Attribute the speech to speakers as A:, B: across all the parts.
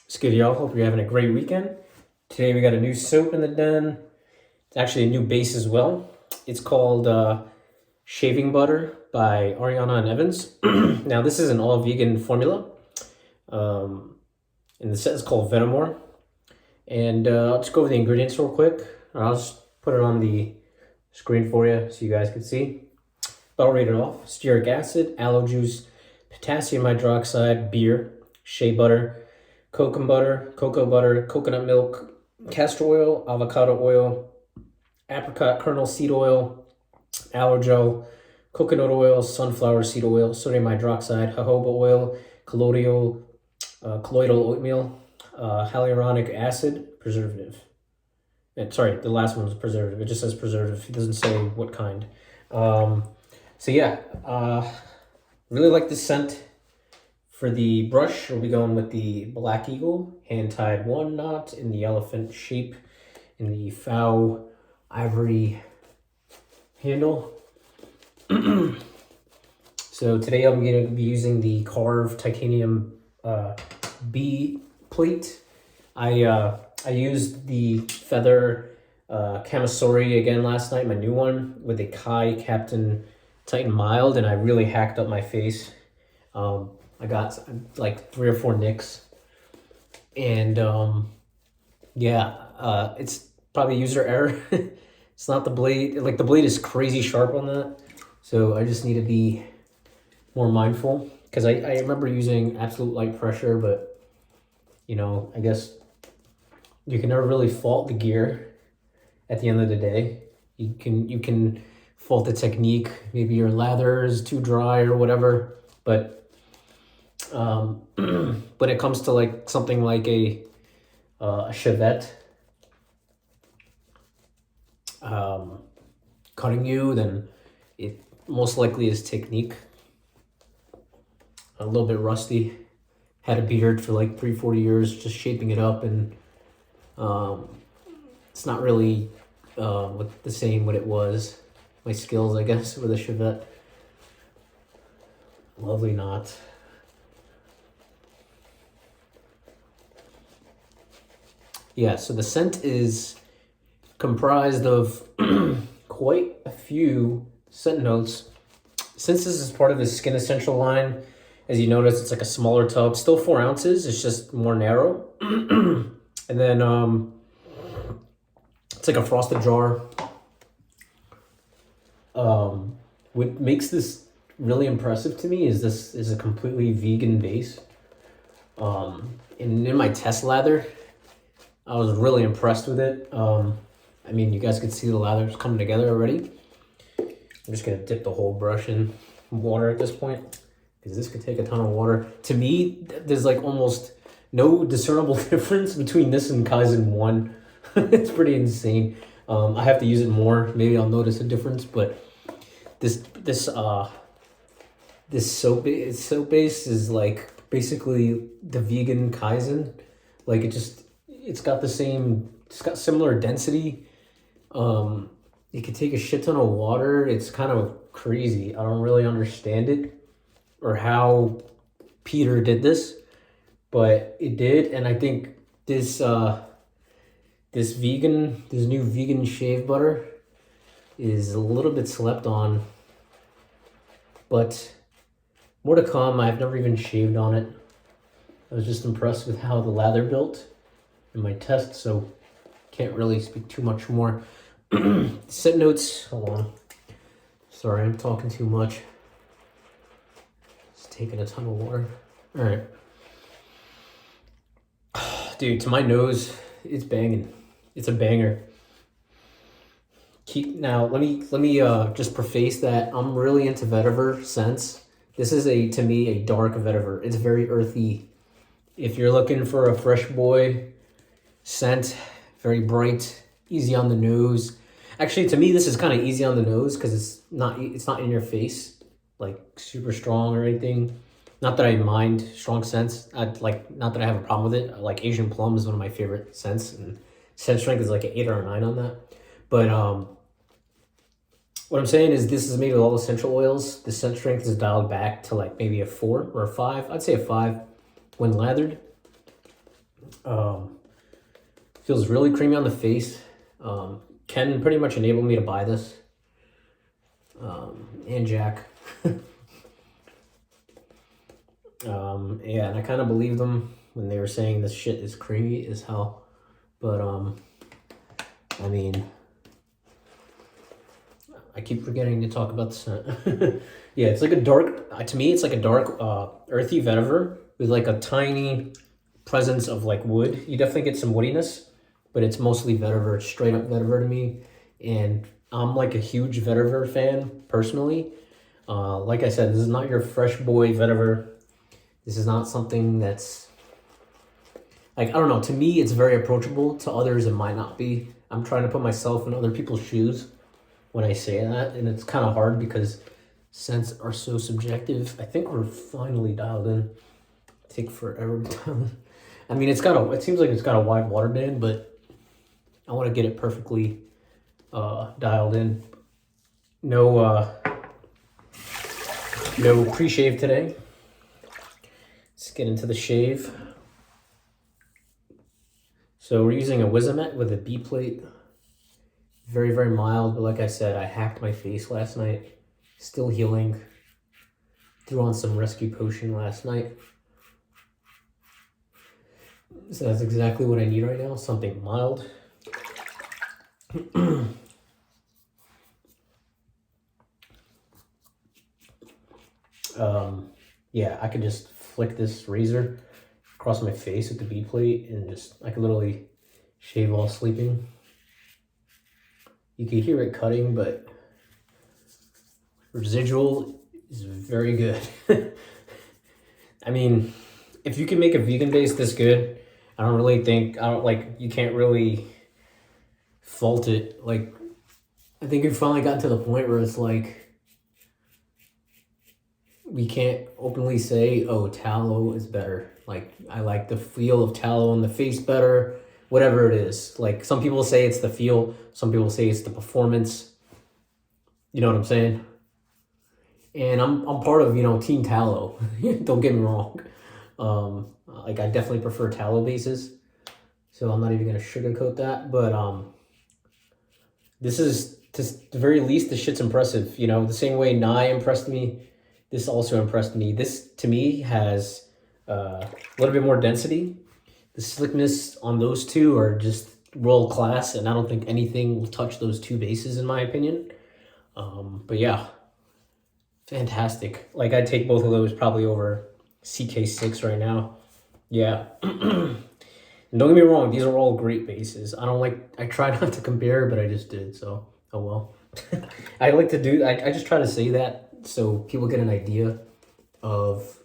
A: It's good, y'all. Hope you're having a great weekend. Today we got a new soap in the den. It's actually a new base as well. It's called Shaving Butter by Ariana and Evans. Now, this is an all vegan formula. And the set is called Vetimore. And I'll just go over the ingredients real quick. I'll just put it on the screen for you so you guys can see. But I'll read it off. Stearic acid, aloe juice, potassium hydroxide, beer, shea butter, cocoa butter, coconut milk, castor oil, avocado oil, apricot kernel seed oil, aloe gel, coconut oil, sunflower seed oil, sodium hydroxide, jojoba oil, colloidal oatmeal, hyaluronic acid, preservative. And sorry, the last one was preservative. It just says preservative. It doesn't say what kind. So yeah, really like this scent. For the brush, we'll be going with the Black Eagle, hand-tied 1 knot in the elephant shape in the faux ivory handle. So today I'm going to be using the Karve titanium B plate. I used the feather Camisori again last night, my new one, with the Kai Captain Titan Mild, and I really hacked up my face. I got like 3 or 4 nicks, and yeah, it's probably user error. It's not the blade. Like, the blade is crazy sharp on that, so I just need to be more mindful, because I remember using absolute light pressure, but you know, I guess you can never really fault the gear. At the end of the day, you can fault the technique. Maybe your lather is too dry or whatever, but when it comes to like something like a Chevette cutting you, then it most likely is technique. A little bit rusty. Had a beard for like 3-4 years, just shaping it up, and it's not really the same what it was. My skills, I guess, with a Chevette. Lovely knot. Yeah, so the scent is comprised of quite a few scent notes. Since this is part of the Skin Essential line, as you notice, it's like a smaller tub. Still 4 ounces, it's just more narrow. And then it's like a frosted jar. What makes this really impressive to me is this is a completely vegan base. And in my test lather, I was really impressed with it. I mean, you guys could see the lathers coming together already. I'm just gonna dip the whole brush in water at this point, because this could take a ton of water. To me, there's like almost no discernible difference between this and Kaizen 1. It's pretty insane. I have to use it more. Maybe I'll notice a difference, but this soap base is like basically the vegan Kaizen. Like, it's got similar density. It could take a shit ton of water. It's kind of crazy. I don't really understand it or how Peter did this, but it did. And I think this new vegan shave butter is a little bit slept on, but more to come. I've never even shaved on it. I was just impressed with how the lather built in my test, so can't really speak too much more. Scent notes, hold on. Sorry, I'm talking too much. It's taking a ton of water. All right. Dude, to my nose, it's banging. It's a banger. Now, let me just preface that I'm really into vetiver scents. This is to me a dark vetiver. It's very earthy. If you're looking for a fresh boy scent, very bright, easy on the nose. Actually, to me, this is kind of easy on the nose because it's not in your face, like super strong or anything. Not that I mind strong scents. Not that I have a problem with it. Like, Asian plum is one of my favorite scents, and scent strength is like an 8 or a 9 on that. But what I'm saying is, this is made with all essential oils. The scent strength is dialed back to like maybe a 4 or a 5. I'd say a 5 when lathered. Feels really creamy on the face. Ken pretty much enabled me to buy this. And Jack. Yeah, and I kind of believed them when they were saying this shit is creamy as hell. But, I mean, I keep forgetting to talk about the scent. Yeah, it's like a dark, to me, it's like a dark, earthy vetiver with like a tiny presence of like wood. You definitely get some woodiness, but it's mostly vetiver, straight up vetiver to me. And I'm like a huge vetiver fan personally. Like I said, this is not your fresh boy vetiver. This is not something that's like, I don't know, to me it's very approachable. To others it might not be. I'm trying to put myself in other people's shoes when I say that, and it's kind of hard because scents are so subjective. I think we're finally dialed in. Take forever to dial in. I mean, it seems like it's got a wide water band, but I want to get it perfectly dialed in. No pre-shave today. Let's get into the shave. So we're using a Wizamet with a B plate. Very, very mild, but like I said, I hacked my face last night. Still healing. Threw on some rescue potion last night. So that's exactly what I need right now, something mild. Yeah, I could just flick this razor across my face with the B plate and I could literally shave while sleeping. You can hear it cutting, but residual is very good. I mean, if you can make a vegan base this good, you can't really fault it. Like, I think we've finally gotten to the point where it's like, we can't openly say, oh, tallow is better. Like, I like the feel of tallow on the face better, whatever it is. Like, some people say it's the feel, some people say it's the performance. You know what I'm saying? And I'm part of, Team Tallow. Don't get me wrong. Like, I definitely prefer tallow bases. So I'm not even going to sugarcoat that. But this is, to the very least, the shit's impressive. The same way Nye impressed me, this also impressed me. This, to me, has a little bit more density. The slickness on those two are just world class, and I don't think anything will touch those two bases, in my opinion. But yeah, fantastic. Like, I'd take both of those probably over CK6 right now. Yeah. And don't get me wrong, these are all great bases. I try not to compare, but I just did, so oh well. I just try to say that so people get an idea of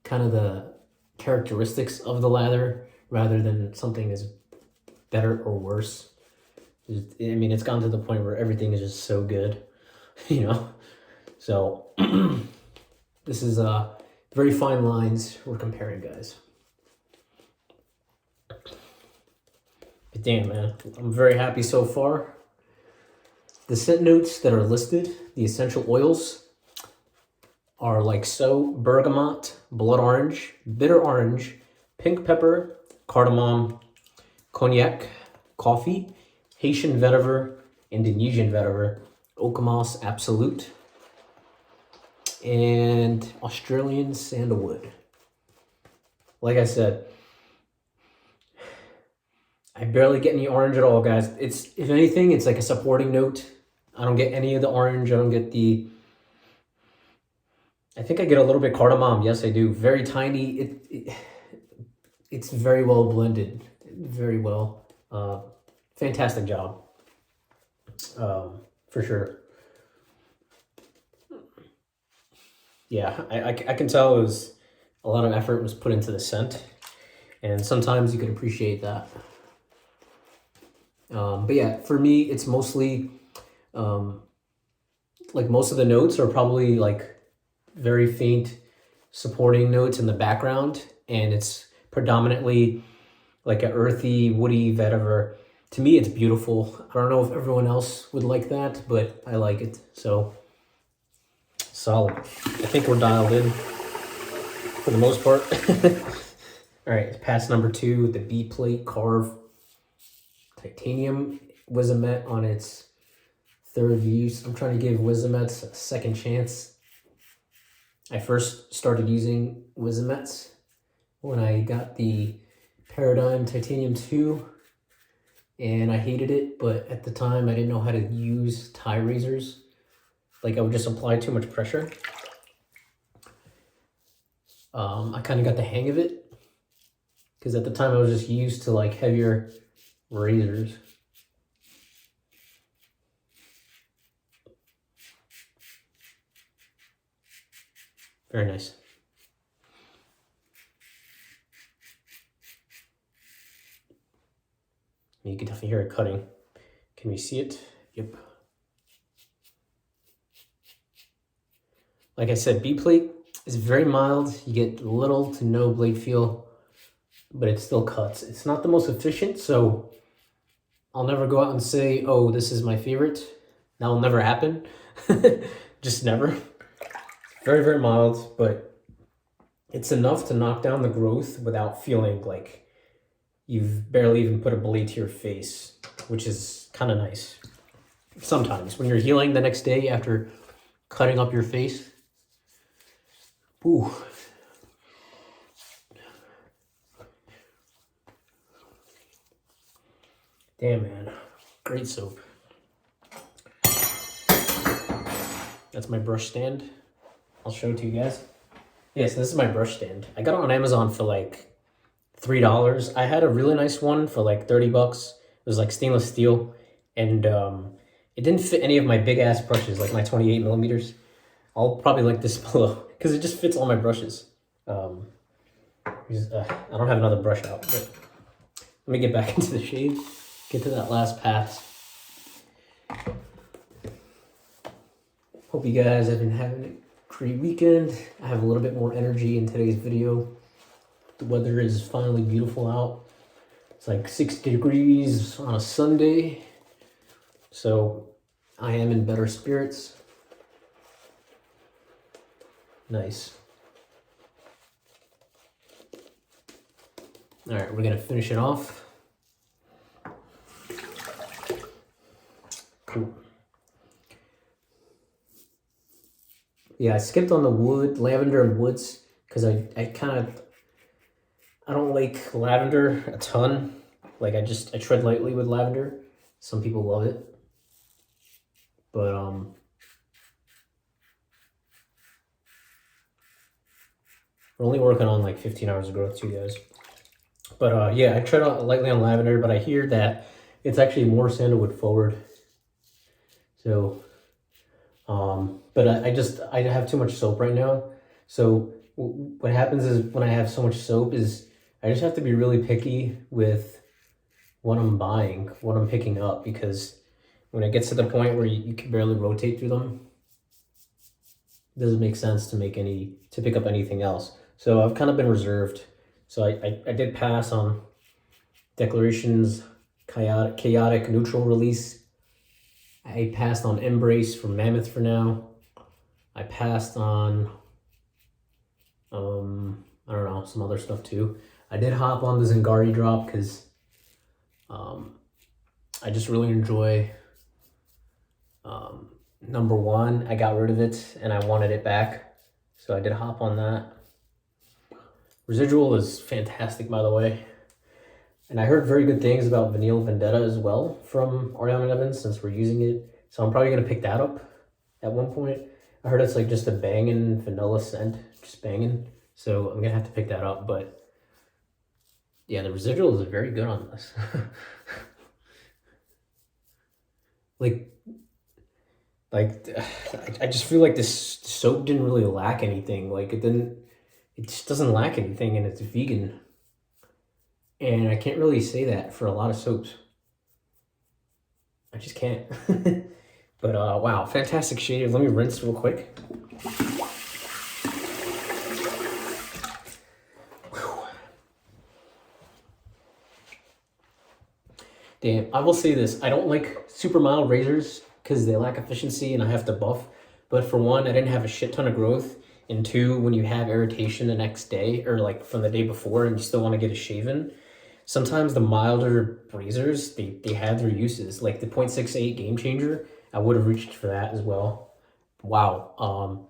A: kind of the characteristics of the lather rather than something is better or worse. I mean, it's gotten to the point where everything is just so good, So this is very fine lines we're comparing, guys. But damn, man, I'm very happy so far. The scent notes that are listed, the essential oils, are like so: bergamot, blood orange, bitter orange, pink pepper, cardamom, cognac, coffee, Haitian vetiver, Indonesian vetiver, Okamos absolute, and Australian sandalwood. Like I said, I barely get any orange at all, guys. If anything, it's like a supporting note. I don't get any of the orange. I don't get I think I get a little bit cardamom. Yes, I do. Very tiny. It's very well blended. Very well. Fantastic job. For sure. Yeah, I can tell it was a lot of effort was put into the scent, and sometimes you can appreciate that. But yeah, for me, it's mostly like most of the notes are probably like very faint supporting notes in the background, and it's predominantly like an earthy, woody vetiver. To me, it's beautiful. I don't know if everyone else would like that, but I like it. So solid. I think we're dialed in for the most part. All right, pass number 2, the B plate Karve titanium Wizamet on its 3rd use. I'm trying to give Wizamets a second chance. I first started using Wizamets when I got the Paradigm Titanium 2, and I hated it, but at the time I didn't know how to use tie razors. Like, I would just apply too much pressure. I kind of got the hang of it, because at the time I was just used to like heavier razors. Very nice. You can definitely hear it cutting. Can we see it? Yep. Like I said, B plate is very mild. You get little to no blade feel, but it still cuts. It's not the most efficient, so I'll never go out and say, oh, this is my favorite. That will never happen. Just never. Very, very mild, but it's enough to knock down the growth without feeling like you've barely even put a blade to your face, which is kind of nice. Sometimes when you're healing the next day after cutting up your face. Ooh. Damn, man. Great soap. That's my brush stand. I'll show it to you guys. Yes, this is my brush stand. I got it on Amazon for like $3. I had a really nice one for like 30 bucks. It was like stainless steel, and it didn't fit any of my big ass brushes, like my 28 millimeters. I'll probably link this below because it just fits all my brushes. I don't have another brush out, but let me get back into the shade, get to that last pass. Hope you guys have been having a great weekend. I have a little bit more energy in today's video. The weather is finally beautiful out. It's like 60 degrees on a Sunday. So I am in better spirits. Nice. All right, we're gonna finish it off. Cool. Yeah, I skipped on the wood, lavender and woods, because I don't like lavender a ton. Like I tread lightly with lavender. Some people love it. But we're only working on like 15 hours of growth too, guys. But yeah, I tread lightly on lavender, but I hear that it's actually more sandalwood forward. So but I have too much soap right now. So what happens is when I have so much soap is I just have to be really picky with what I'm buying, what I'm picking up, because when it gets to the point where you can barely rotate through them, it doesn't make sense to pick up anything else. So I've kind of been reserved. So I did pass on Declarations Chaotic Neutral Release. I passed on Embrace from Mammoth for now. I passed on I don't know, some other stuff too. I did hop on the Zingari drop because I just really enjoy number 1. I got rid of it and I wanted it back, so I did hop on that. Residual is fantastic, by the way, and I heard very good things about Vanille Vendetta as well from Ariana Evans, since we're using it, so I'm probably gonna pick that up at one point. I heard it's like just a banging vanilla scent, just banging, so I'm gonna have to pick that up. But yeah, the residual is very good on this. like I just feel like this soap didn't really lack anything. Like it just doesn't lack anything, and it's vegan. And I can't really say that for a lot of soaps. I just can't. But wow, fantastic shade. Let me rinse real quick. Damn, I will say this. I don't like super mild razors because they lack efficiency and I have to buff. But for one, I didn't have a shit ton of growth. and two, when you have irritation the next day or like from the day before and you still want to get a shave in, sometimes the milder razors, they have their uses. Like the 0.68 Game Changer, I would have reached for that as well. Wow.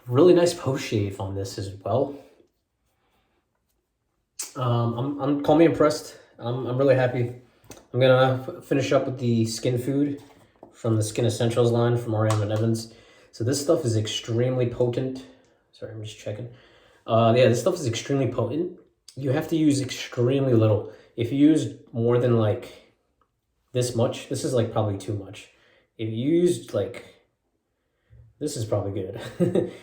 A: Really nice post shave on this as well. I'm call me impressed. I'm really happy. I'm gonna finish up with the skin food from the Skin Essentials line from Ariana and Evans. So this stuff is extremely potent. Sorry, I'm just checking. Yeah, this stuff is extremely potent. You have to use extremely little. If you use more than like this much, this is like probably too much. If you used like, this is probably good.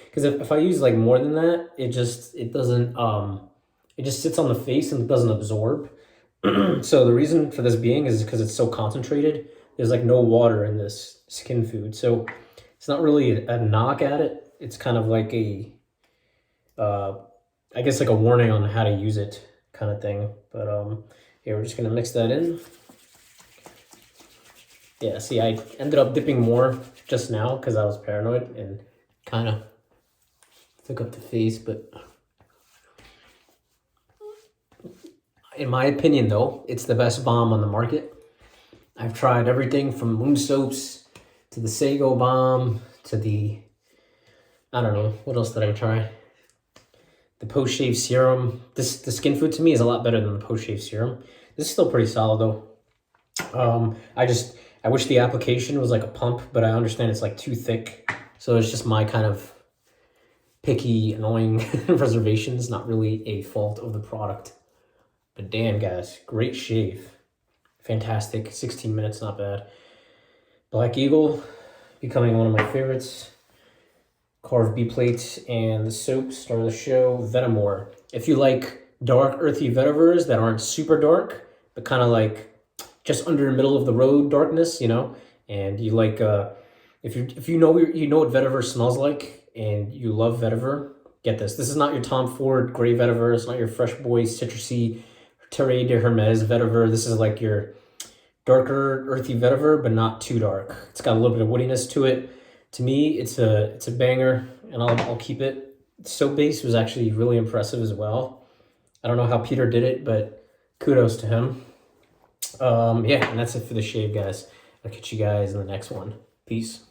A: Because if I use like more than that, it just sits on the face and it doesn't absorb. So the reason for this being is because it's so concentrated. There's like no water in this skin food. So it's not really a knock at it. It's kind of like a, I guess like a warning on how to use it kind of thing. But yeah, we're just gonna mix that in. Yeah, see, I ended up dipping more just now because I was paranoid and kind of took up the face, but in my opinion, though, it's the best balm on the market. I've tried everything from Moon Soaps to the Sago Balm to the, I don't know, what else did I try? The post-shave serum. The skin food to me is a lot better than the post-shave serum. This is still pretty solid, though. I wish the application was like a pump, but I understand it's like too thick. So it's just my kind of picky, annoying reservations, not really a fault of the product. But damn, guys, great shave. Fantastic. 16 minutes, not bad. Black Eagle, becoming one of my favorites. Karve B plates and the soap, star of the show, Vetimore. If you like dark, earthy vetivers that aren't super dark, but kind of like just under middle of the road darkness, you know, and you like, if you know what vetiver smells like and you love vetiver, get this. This is not your Tom Ford gray vetiver. It's not your Fresh Boy citrusy Terre de Hermes vetiver. This is like your darker, earthy vetiver, but not too dark. It's got a little bit of woodiness to it. To me, it's a banger, and I'll keep it. Soap base was actually really impressive as well. I don't know how Peter did it, but kudos to him. Yeah, and that's it for the shave, guys. I'll catch you guys in the next one. Peace.